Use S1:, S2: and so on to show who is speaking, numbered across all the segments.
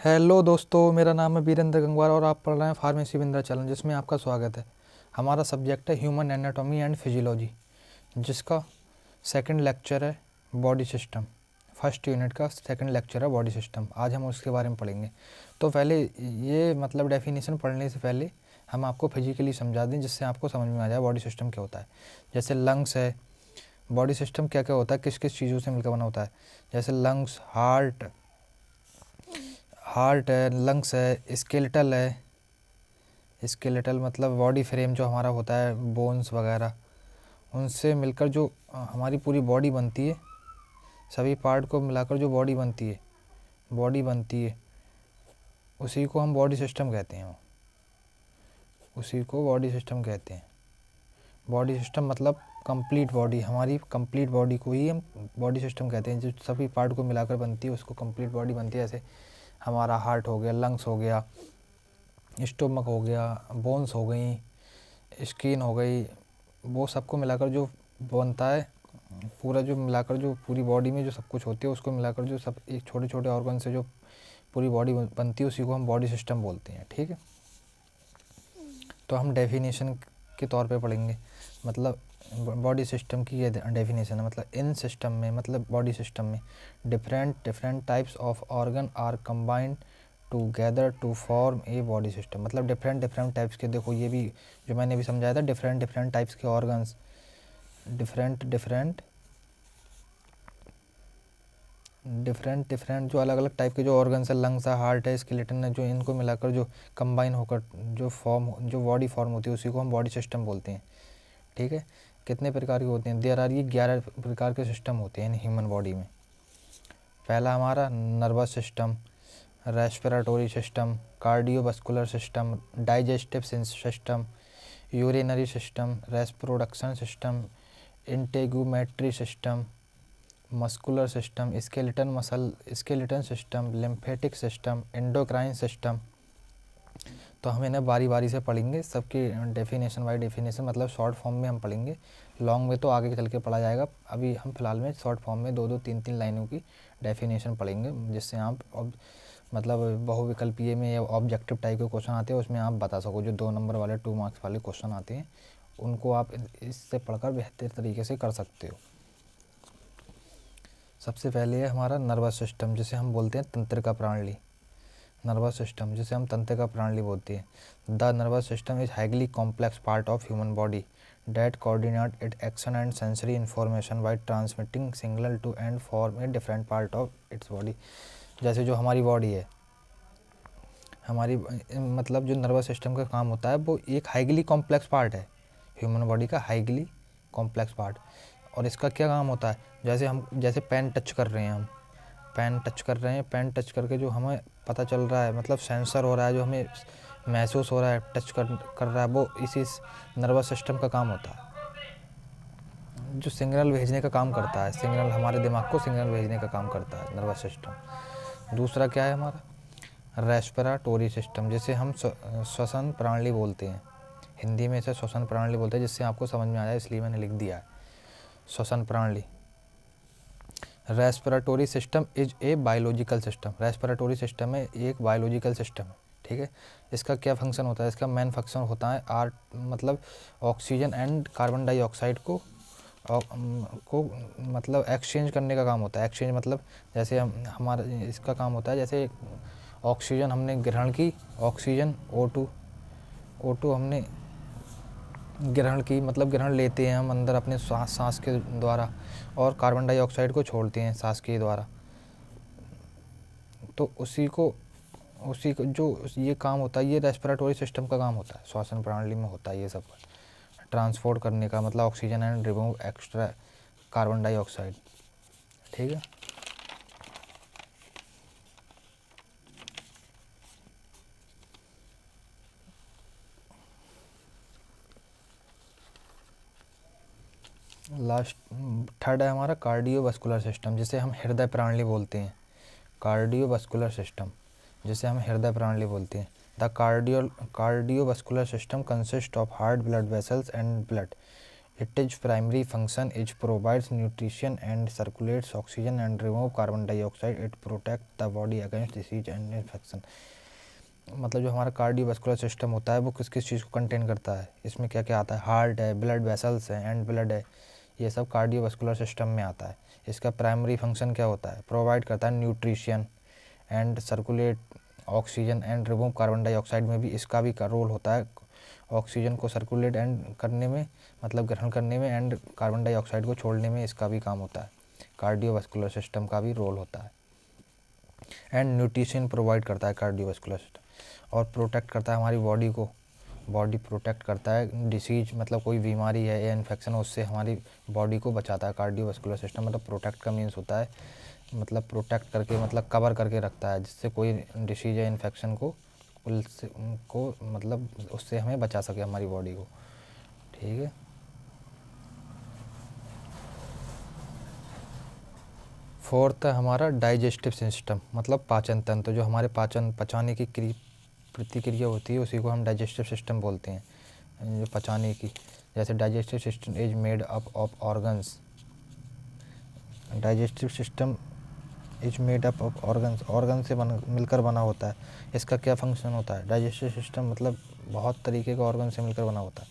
S1: Hello दोस्तों, मेरा नाम है वीरेंद्र गंगवार और आप पढ़ रहे हैं फार्मेसी विंद्रा चैनल, जिसमें आपका स्वागत है। हमारा सब्जेक्ट है ह्यूमन एनाटॉमी एंड फिजियोलॉजी, जिसका सेकंड लेक्चर है बॉडी सिस्टम। फर्स्ट यूनिट का सेकंड लेक्चर है बॉडी सिस्टम। आज हम उसके बारे में पढ़ेंगे। तो पहले ये डेफिनेशन पढ़ने से पहले हम आपको फिजिकली समझा दें, जिससे आपको समझ में आ जाए बॉडी सिस्टम क्या होता है। जैसे लंग्स है, बॉडी सिस्टम क्या क्या होता है, किस किस चीज़ों से मिलकर बना होता है। जैसे लंग्स, हार्ट है, लंग्स है, स्केलेटल है। स्केलेटल मतलब बॉडी फ्रेम जो हमारा होता है, बोन्स वगैरह, उनसे मिलकर जो हमारी पूरी बॉडी बनती है, सभी पार्ट को मिलाकर जो बॉडी बनती है, उसी को हम बॉडी सिस्टम कहते हैं। उसी को बॉडी सिस्टम कहते हैं। बॉडी सिस्टम मतलब कंप्लीट बॉडी, हमारी कंप्लीट बॉडी को ही हम बॉडी सिस्टम कहते हैं। जो सभी पार्ट को मिलाकर बनती है उसको कंप्लीट बॉडी बनती है। जैसे हमारा हार्ट हो गया, लंग्स हो गया, स्टोमक हो गया, बोन्स हो गई, स्किन हो गई, वो सबको मिलाकर जो बनता है, पूरा जो मिलाकर जो पूरी बॉडी में जो सब कुछ होती है उसको मिलाकर जो सब एक छोटे छोटे ऑर्गन से जो पूरी बॉडी बनती है, उसी को हम बॉडी सिस्टम बोलते हैं। ठीक है, तो हम डेफिनेशन के तौर पे पढ़ेंगे। मतलब बॉडी सिस्टम की ये डेफिनेशन है। मतलब इन सिस्टम में, मतलब बॉडी सिस्टम में different types of organ are combined together to form a body system. मतलब डिफरेंट टाइप्स के, देखो ये भी जो मैंने अभी समझाया था, डिफरेंट टाइप्स के ऑर्गन्स, डिफरेंट जो अलग अलग टाइप के जो ऑर्गन्स है, लंग्स है, हार्ट है, स्केलेटन है, जो इनको मिलाकर जो कंबाइन होकर जो बॉडी फॉर्म होती है, उसी को हम बॉडी सिस्टम बोलते हैं। ठीक है, कितने प्रकार के होते हैं? देयर आर, ये 11 प्रकार के सिस्टम होते हैं ह्यूमन बॉडी में। पहला हमारा nervous system, respiratory system, cardiovascular system, digestive system, urinary system, reproduction system, integumentary system, muscular system, skeleton system, lymphatic system, endocrine system. तो हम इन्हें बारी बारी से पढ़ेंगे, सबकी डेफिनेशन बाय डेफिनेशन, मतलब शॉर्ट फॉर्म में हम पढ़ेंगे। लॉन्ग में तो आगे चल के पढ़ा जाएगा। अभी हम फिलहाल में शॉर्ट फॉर्म में 2-2, 3-3 लाइनों की डेफिनेशन पढ़ेंगे, जिससे आप मतलब बहुविकल्पीय में या ऑब्जेक्टिव टाइप के क्वेश्चन आते हैं, उसमें आप बता सको। जो 2 नंबर वाले 2 मार्क्स वाले क्वेश्चन आते हैं, उनको आप इससे पढ़कर बेहतर तरीके से कर सकते हो। सबसे पहले है हमारा नर्वस सिस्टम, जिसे हम बोलते हैं तंत्रिका प्रणाली। नर्वस सिस्टम जिसे हम तंत्रिका प्रणाली बोलते हैं। The nervous system is highly complex part of human body that coordinate its action and sensory information by transmitting signal to and form a different part of its body। जैसे जो हमारी body है, हमारी मतलब जो नर्वस सिस्टम का काम होता है, वो एक हाईली कॉम्प्लेक्स पार्ट है ह्यूमन बॉडी का, हाईली कॉम्प्लेक्स पार्ट। और इसका क्या काम होता है? जैसे पेन टच कर रहे हैं, हम पेन टच करके जो हमें पता चल रहा है, मतलब सेंसर हो रहा है, जो हमें महसूस हो रहा है, टच कर रहा है, वो इसी नर्वस सिस्टम का काम होता है। जो सिग्नल भेजने का काम करता है, सिग्नल हमारे दिमाग को सिग्नल भेजने का काम करता है नर्वस सिस्टम। दूसरा क्या है हमारा? रेस्पिरेटरी सिस्टम, जिसे हम श्वसन प्रणाली बोलते हैं। हिंदी में इसे श्वसन प्रणाली बोलते हैं, जिससे आपको समझ में आ जाए इसलिए मैंने लिख दिया है श्वसन प्रणाली। Respiratory system is a biological system. Respiratory system है एक बायोलॉजिकल सिस्टम है। ठीक है, इसका क्या फंक्शन होता है? इसका मेन फंक्शन होता है मतलब ऑक्सीजन एंड कार्बन डाइऑक्साइड को मतलब एक्सचेंज करने का काम होता है। एक्सचेंज मतलब जैसे हमारा इसका काम होता है, जैसे ऑक्सीजन हमने ग्रहण की, ऑक्सीजन O2 हमने ग्रहण की, मतलब ग्रहण लेते हैं हम अंदर अपने सांस के द्वारा, और कार्बन डाइऑक्साइड को छोड़ते हैं सांस के द्वारा। तो उसी को जो ये काम होता है, ये रेस्पिरेटरी सिस्टम का काम होता है, श्वसन प्रणाली में होता है ये सब ट्रांसपोर्ट करने का, मतलब oxygen and remove extra carbon dioxide. ठीक है, लास्ट थर्ड है हमारा कार्डियोवास्कुलर सिस्टम, जिसे हम हृदय प्रणाली बोलते हैं। कार्डियोवास्कुलर सिस्टम, जिसे हम हृदय प्रणाली बोलते हैं। The cardiovascular system consist of heart, blood vessels and blood Its primary function is provides nutrition and circulates oxygen and remove carbon dioxide. It protects the body against disease and infection. मतलब जो हमारा cardiovascular system होता है वो किस किस चीज़ को contain करता है, इसमें क्या क्या आता है, हार्ट है, ब्लड वेसल्स हैं एंड ब्लड है, ये सब कार्डियोवास्कुलर सिस्टम में आता है। इसका प्राइमरी फंक्शन क्या होता है, प्रोवाइड करता है nutrition and circulate oxygen and remove carbon dioxide में भी इसका भी रोल होता है, ऑक्सीजन को सर्कुलेट एंड करने में मतलब ग्रहण करने में एंड कार्बन डाइऑक्साइड को छोड़ने में इसका भी काम होता है, कार्डियोवास्कुलर सिस्टम का भी रोल होता है। एंड न्यूट्रिशन प्रोवाइड करता है कार्डियोवास्कुलर सिस्टम, और प्रोटेक्ट करता है हमारी बॉडी को, बॉडी प्रोटेक्ट करता है डिसीज मतलब कोई बीमारी है या इन्फेक्शन हो उससे हमारी बॉडी को बचाता है। कार्डियोवास्कुलर सिस्टम मतलब प्रोटेक्ट का मीन्स होता है मतलब प्रोटेक्ट करके मतलब कवर करके रखता है, जिससे कोई डिसीज या इन्फेक्शन को मतलब उससे हमें बचा सके हमारी बॉडी को। ठीक है। फोर्थ है हमारा डाइजेस्टिव सिस्टम मतलब पाचन तंत्र, जो हमारे पचाने की प्रतिक्रिया होती है उसी को हम डाइजेस्टिव सिस्टम बोलते हैं, जो पचाने की। जैसे digestive system is made up of organs, digestive system is made up of organs, organ से मिलकर बना होता है। इसका क्या फंक्शन होता है, डाइजेस्टिव सिस्टम मतलब बहुत तरीके के ऑर्गन से मिलकर बना होता है।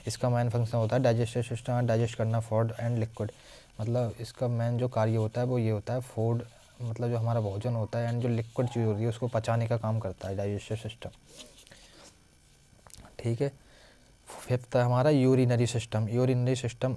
S1: इसका मेन फंक्शन होता है डाइजेस्टिव सिस्टम डाइजेस्ट करना फूड एंड लिक्विड, मतलब इसका मेन जो कार्य होता है वो ये होता है फूड मतलब जो हमारा भोजन होता है एंड जो लिक्विड चीज़ होती है उसको पचाने का काम करता है डाइजेस्टिव सिस्टम। ठीक है। फिफ्थ है हमारा यूरिनरी सिस्टम। यूरिनरी सिस्टम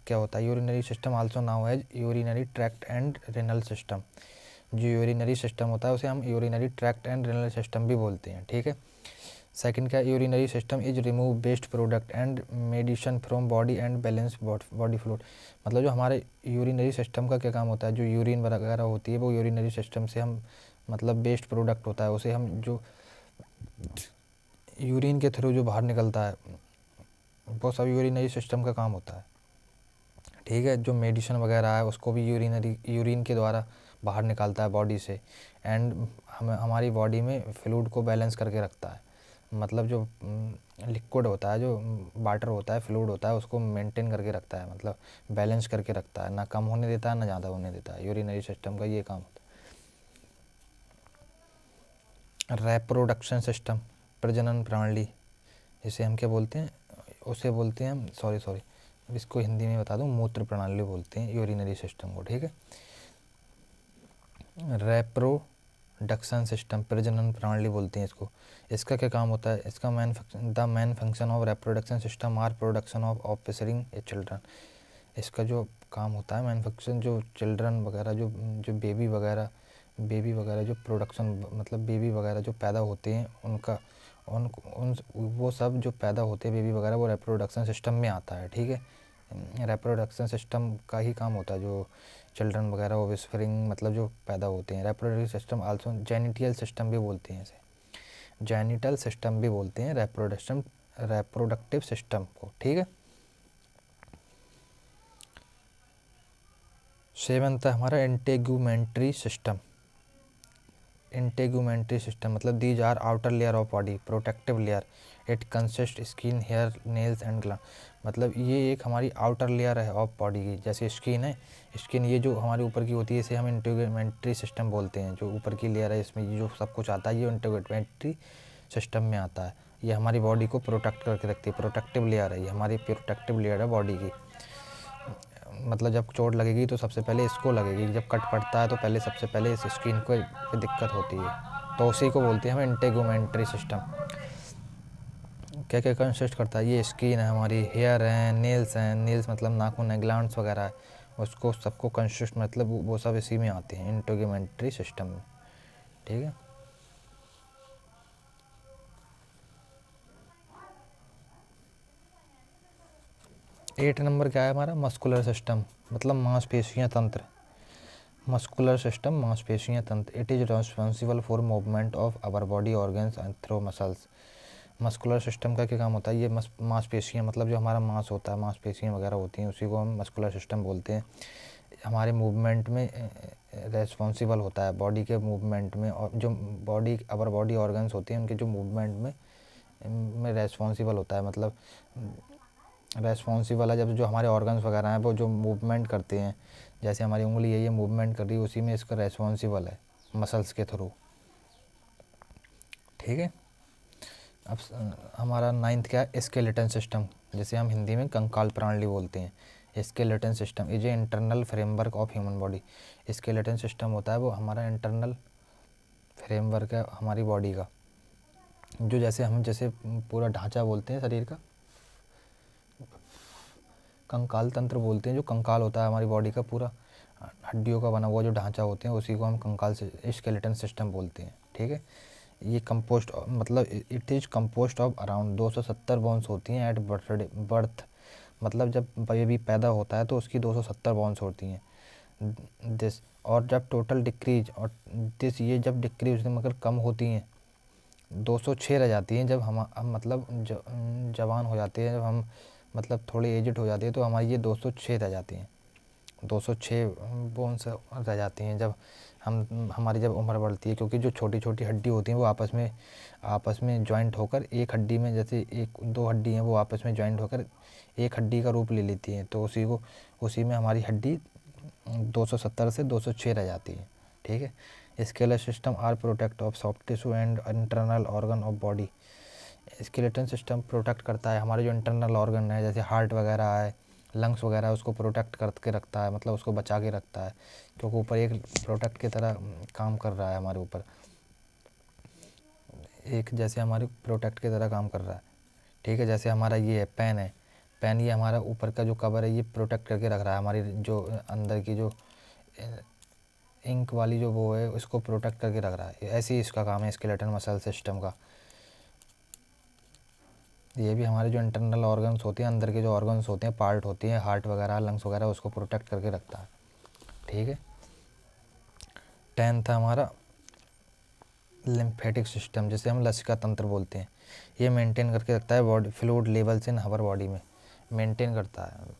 S1: क्या होता है, urinary system also known as urinary tract and renal system. जो यूरिनरी सिस्टम होता है उसे हम urinary tract and renal system भी बोलते हैं। ठीक है। सेकंड क्या, urinary system is remove waste product and medicine from body and balance body fluid, मतलब जो हमारे यूरिनरी सिस्टम का क्या काम होता है, जो यूरिन वगैरह होती है वो यूरिनरी सिस्टम से हम मतलब वेस्ट प्रोडक्ट होता है उसे हम जो यूरिन के थ्रू जो बाहर निकलता है वो सब यूरिनरी सिस्टम का काम होता है। ठीक है। जो मेडिसिन वगैरह है उसको भी यूरिन के द्वारा बाहर निकालता है बॉडी से एंड हमारी बॉडी में फ्लूइड को बैलेंस करके रखता है, मतलब जो लिक्विड होता है, जो वाटर होता है, फ्लूइड होता है, उसको मेंटेन करके रखता है, मतलब बैलेंस करके रखता है, ना कम होने देता है ना ज़्यादा होने देता है। यूरिनरी सिस्टम का ये काम होता है। रेप्रोडक्शन सिस्टम, प्रजनन प्रणाली, जिसे हम क्या बोलते हैं, उसे बोलते हैं हम सॉरी इसको हिंदी में बता दूं, मूत्र प्रणाली बोलते हैं यूरिनरी सिस्टम को। ठीक है। रेप्रोडक्शन सिस्टम, प्रजनन प्रणाली बोलते हैं इसको। इसका क्या काम होता है, इसका main function of reproduction system are production of offspring a children. इसका जो काम होता है मेन फंक्शन, जो चिल्ड्रन वगैरह जो जो बेबी वगैरह जो प्रोडक्शन मतलब बेबी वगैरह जो पैदा होते हैं उनका उन वो सब जो पैदा होते हैं बेबी वगैरह वो रेप्रोडक्शन सिस्टम में आता है। ठीक है। रेप्रोडक्शन सिस्टम का ही काम होता है, जो चिल्ड्रन वगैरह ऑफस्प्रिंग मतलब जो पैदा होते हैं। रेप्रोडक्टिव सिस्टम आल्सो जेनिटल सिस्टम भी बोलते हैं इसे, जेनिटल सिस्टम भी बोलते हैं रेप्रोडक्टिव सिस्टम को। ठीक है। सेवंथ है हमारा इंटेगुमेंट्री सिस्टम। इंटेगुमेंट्री सिस्टम मतलब these are outer layer of body protective layer, it consist skin hair nails and gland, मतलब ये एक हमारी आउटर लेयर है ऑफ बॉडी की, जैसे स्किन है, स्किन ये जो हमारे ऊपर की होती है इसे हम इंटेगुमेंट्री सिस्टम बोलते हैं। जो ऊपर की लेयर है इसमें ये जो सब कुछ आता है ये इंटेगुमेंट्री सिस्टम में आता है। ये हमारी बॉडी को प्रोटेक्ट करके रखती है, प्रोटेक्टिव लेयर है ये हमारी, प्रोटेक्टिव लेयर है बॉडी की। मतलब जब चोट लगेगी तो सबसे पहले इसको लगेगी, जब कट पड़ता है तो पहले सबसे पहले इस स्किन को दिक्कत होती है, तो उसी को बोलते हैं हम इंटेगुमेंट्री सिस्टम। क्या क्या कंसिस्ट करता है, ये स्किन है हमारी, हेयर हैं, नेल्स मतलब नाखून है, ग्लैंड्स वगैरह है, उसको सबको कंसिस्ट मतलब वो सब इसी में आते हैं इंटेगुमेंट्री सिस्टम में। ठीक है। 8 नंबर क्या है हमारा, मस्कुलर सिस्टम मतलब मांसपेशियाँ तंत्र। मस्कुलर सिस्टम मांसपेशियाँ तंत्र, it is responsible for movement of our body organs and through muscles. Muscular system का क्या काम होता है, ये मांसपेशियाँ मतलब जो हमारा मांस होता है, मांसपेशियाँ वगैरह होती हैं उसी को हम मस्कुलर सिस्टम बोलते हैं। हमारे मूवमेंट में रेस्पॉन्सिबल होता है, बॉडी के मूवमेंट में, और जो आवर बॉडी ऑर्गन्स होते हैं उनके जो मूवमेंट में रेस्पॉन्सिबल होता है, मतलब रेस्पॉन्सिबल है जब जो हमारे ऑर्गन्स वगैरह हैं वो जो मूवमेंट करते हैं, जैसे हमारी उंगली ये मूवमेंट कर रही है, उसी में इसका रेस्पॉन्सिबल है मसल्स के थ्रू। ठीक है। अब हमारा 9th क्या है, स्केलेटन सिस्टम, जिसे हम हिंदी में कंकाल प्रणाली बोलते हैं। Skeleton system is a internal framework of human body. Skeleton system होता है वो हमारा इंटरनल फ्रेमवर्क है हमारी बॉडी का, जो जैसे पूरा ढांचा बोलते हैं शरीर का, कंकाल तंत्र बोलते हैं, जो कंकाल होता है हमारी बॉडी का पूरा हड्डियों का बना हुआ जो ढांचा होते हैं, उसी को हम कंकाल से स्केलेटन सिस्टम बोलते हैं। ठीक है। ये कंपोस्ट मतलब it is compost of around 270 bones होती हैं एट बर्थ, मतलब जब बेबी पैदा होता है तो उसकी 270 बोन्स होती हैं। दिस और जब टोटल डिक्रीज और दिस ये जब डिक्रीज मगर कम होती हैं 206 रह जाती हैं जब हम मतलब जवान हो जाते हैं, जब हम मतलब थोड़े एजड हो जाते हैं तो हमारी ये 206 रह जाती हैं, 206 बोन्स रह जाती हैं जब हमारी जब उम्र बढ़ती है, क्योंकि जो छोटी छोटी हड्डी होती हैं वो आपस में जॉइंट होकर एक हड्डी में, जैसे एक दो हड्डी हैं वो आपस में जॉइंट होकर एक हड्डी का रूप ले लेती हैं, तो उसी में हमारी हड्डी 270 से 206 रह जाती है। ठीक है। Skeletal system are protect of soft tissue and internal organ of body. Skeleton system protect करता है हमारे जो इंटरनल ऑर्गन है, जैसे हार्ट वगैरह है, लंग्स वगैरह, उसको प्रोटेक्ट करके रखता है, मतलब उसको बचा के रखता है, क्योंकि ऊपर एक प्रोटेक्ट की तरह काम कर रहा है हमारे ऊपर, एक जैसे हमारे प्रोटेक्ट की तरह काम कर रहा है। ठीक है। जैसे हमारा ये है पेन है, पेन ये हमारा ऊपर का जो कवर है ये प्रोटेक्ट करके रख रहा है, हमारी जो अंदर की जो इंक वाली जो वो है उसको प्रोटेक्ट करके रख रहा है। ऐसे ही इसका काम है स्केलेटन मसल सिस्टम का। ये भी हमारे जो इंटरनल ऑर्गन्स होते हैं, अंदर के जो ऑर्गन्स होते हैं, पार्ट होती हैं, हार्ट वगैरह, लंग्स वगैरह, उसको प्रोटेक्ट करके रखता है। ठीक है। 10 था हमारा लिम्फेटिक सिस्टम, जिसे हम लसिका तंत्र बोलते हैं। ये मेंटेन करके रखता है body fluid levels in our body में, मेंटेन करता है,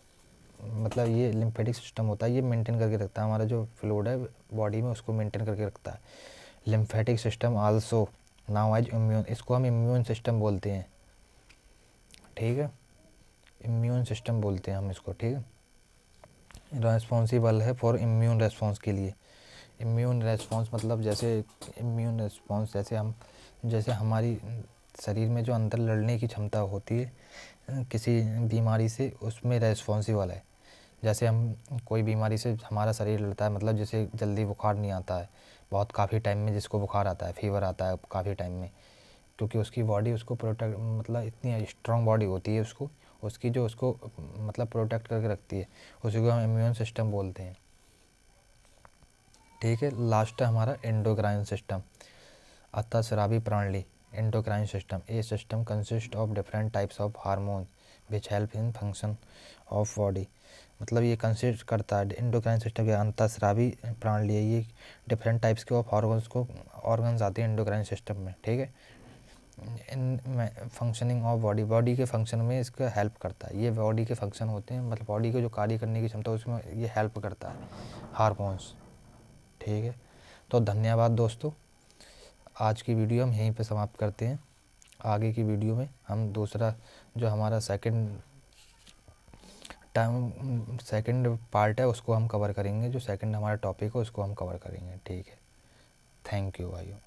S1: मतलब ये लिम्फेटिक सिस्टम होता है, ये मेंटेन करके रखता है हमारा जो फ्लूइड है बॉडी में, उसको मेंटेन करके रखता है। Lymphatic system also known as immune, इसको हम इम्यून सिस्टम बोलते हैं। ठीक है। इम्यून सिस्टम बोलते हैं हम इसको। ठीक है। रेस्पॉन्सिबल है फॉर इम्यून रेस्पॉन्स के लिए। इम्यून रेस्पॉन्स मतलब जैसे इम्यून रेस्पॉन्स जैसे हमारी शरीर में जो अंदर लड़ने की क्षमता होती है किसी बीमारी से, उसमें रेस्पॉन्सिबल है। जैसे हम कोई बीमारी से हमारा शरीर लड़ता है, मतलब जैसे जल्दी बुखार नहीं आता है, बहुत काफ़ी टाइम में जिसको बुखार आता है, फीवर आता है काफ़ी टाइम में, क्योंकि उसकी बॉडी उसको प्रोटेक्ट, मतलब इतनी स्ट्रॉन्ग बॉडी होती है उसकी जो उसको मतलब प्रोटेक्ट करके रखती है, उसी को हम इम्यून सिस्टम बोलते हैं। ठीक है। लास्ट है हमारा एंडोक्राइन सिस्टम, अंतःस्रावी प्रणाली। Endocrine system A system consist of different types of hormone which help in function of body, मतलब ये कंसिस्ट करता है एंडोक्राइन सिस्टम या अंतःस्रावी प्रणाली है, ये डिफरेंट टाइप्स के ऑफ ऑर्गन्स आते हैं एंडोक्राइन सिस्टम में। ठीक है। इन फंक्शनिंग ऑफ बॉडी के फंक्शन में इसका हेल्प करता है, ये बॉडी के फंक्शन होते हैं, मतलब बॉडी को जो कार्य करने की क्षमता उसमें ये हेल्प करता है हार्मोन्स। ठीक है। तो धन्यवाद दोस्तों, आज की वीडियो हम यहीं पे समाप्त करते हैं। आगे की वीडियो में हम दूसरा जो हमारा सेकंड पार्ट है उसको हम कवर करेंगे, जो सेकंड हमारा टॉपिक है उसको हम कवर करेंगे। ठीक है। थैंक यू भाइयों।